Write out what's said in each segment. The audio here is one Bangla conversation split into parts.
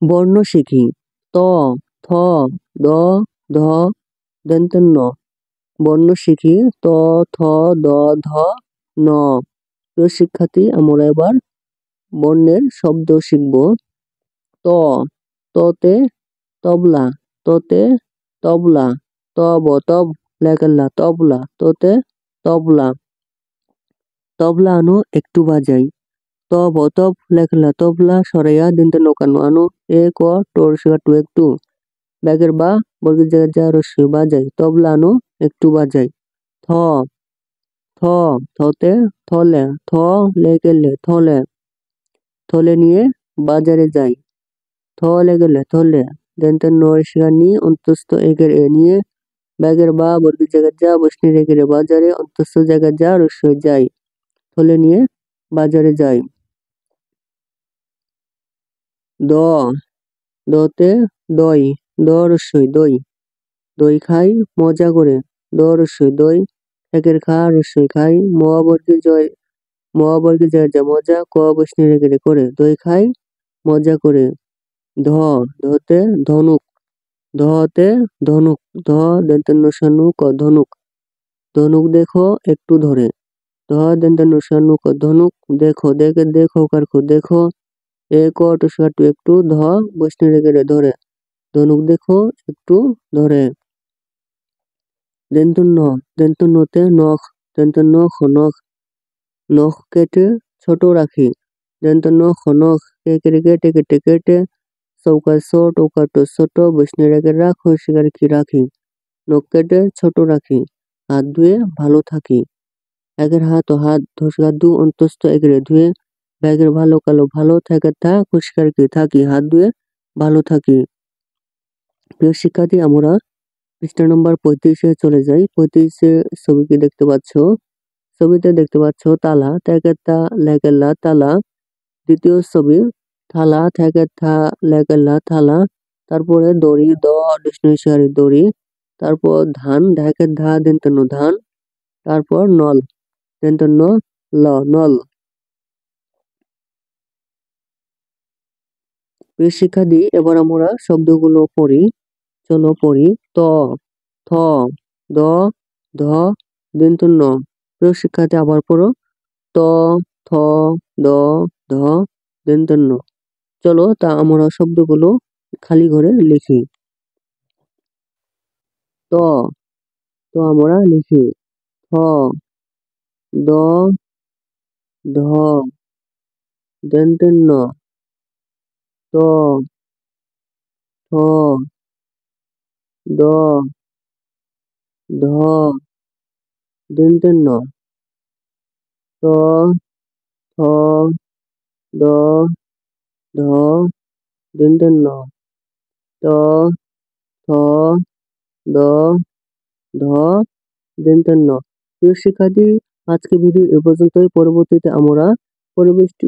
বর্ণ শিখি। ত, থ, দ, ধ, দন্ত্য ন। বর্ণ শিখি ত, থ, দ, ধ, ন। প্রিয় শিক্ষার্থী, আমরা এবার বর্ণের শব্দ শিখব। ত, ততে তবলা, ততে তবলা। তব, তব লেখাল্লা তবলা, ততে তবলা। তবলা আনো একটু বাজাই। তব, তব লেখাল্লা তবলা সরাইয়া দিনতে নৌকানো আনো এ ক টোর টু একটু। ব্যাগের বা বর্গের জায়গায় যা রস্যই বাজাই। তবলা আনো একটু বাজাই। থ, থ, থতে থলে, থ লেগেলে থলে। থলে নিয়ে বাজারে যাই। থ লেগেলে থলে। দেনতে নরসিংহ নিয়ে অন্তস্থ এগের এ নিয়ে ব্যাগের বা বর্গের জায়গায় যা বসনি রেগের বাজারে অন্তস্থ জায়গায় যা রস্যই যাই। থলে নিয়ে বাজারে যাই। দ, দতে দই, দ রস্যই দই। দই খাই মজা করে, দ রস্যই দই। একের খা রস্যই খাই। ম বর্গের জয়, ম বর্গের জায়গায় যা মজা ক বসনি রেগেরে করে দই খাই মজা করে। ধ, ধতে ধনুক, ধতে ধনুক। ধ দন্ত্যনুসানু ক ধনুক। ধনুক দেখো একটু ধরে। ধ দন্ত্যনুসানু ক ধনুক দেখো, দেখে দেখো কারখো দেখো। এ ক টু একটু ধ বসনি রেগেরে ধরে। ধনুক দেখো একটু ধরে। দন্ত্যন্ন, দন্ত্যন্নতে নখ, দন্ত্যন্ন খ নখ। নখ কেটে ছোট রাখি। দন্ত্যন্ন খ নখ কেটে কেটে কেটে কেটে চৌকা ছো টৌকা টো ছোট বসনি রেগে রাখো শিকার কি রাখি। নখ কেটে ছোট রাখি। হাত ধুয়ে ভালো থাকি। একের হাত ও হাত ধসগা দু অন্তস্থ এগরে ধুয়ে ব্যাগের ভালো কালো ভালো থাকে তা পরিষ্কার কি থাকি হাত ধুয়ে ভালো থাকি। প্রিয় শিক্ষার্থী, আমরা পৃষ্ঠা নম্বর 35-এ চলে যাই। 35-এ ছবিটি দেখতে পাচ্ছ। ছবিতে দেখতে পাচ্ছ তালা থেকে তা লেগেল্লা তালা। দ্বিতীয় ছবি থালা থেকে থা লেগেল্লা থালা। তারপরে দড়ি দ ডিকশনারি দড়ি। তারপর ধান ঢাকে ধা দন্তন্য ধান। তারপর নল দন্তন্য ল নল। প্রিয় শিক্ষার্থী, এবার আমরা শব্দগুলো পড়ি। চলো পড়ি। ত, থ, দ, ধ, দন্তন্য। প্রিয় শিক্ষার্থী, আবার পড়ো। ত, থ, দ, ধ, দন্তন্য। চলো তা আমরা শব্দগুলো খালি ঘরে লিখি। ত, তো আমরা লিখি থ, দ, ধ, দন্তন্য। ত, থ, দ, ধ, দন্তন্য। ত, থ, দ, ধ, দন্তন্য। ত, থ, দ, ধ, দন্তন্য। প্রিয় শিক্ষার্থী, আজকে ভিডিও এ পর্যন্তই। পরবর্তীতে আমরা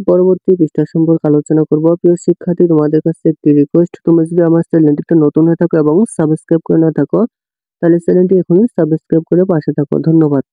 পরবর্তী পৃষ্ঠা সম্পর্কে আলোচনা করব। প্রিয় শিক্ষার্থী, তোমাদের কাছে একটি রিকোয়েস্ট, তোমরা যদি আমার চ্যানেলটিতে নতুন হয়ে থাকো এবং সাবস্ক্রাইব করে না থাকো তাহলে চ্যানেলটি এখনই সাবস্ক্রাইব করে পাশে থাকো। ধন্যবাদ।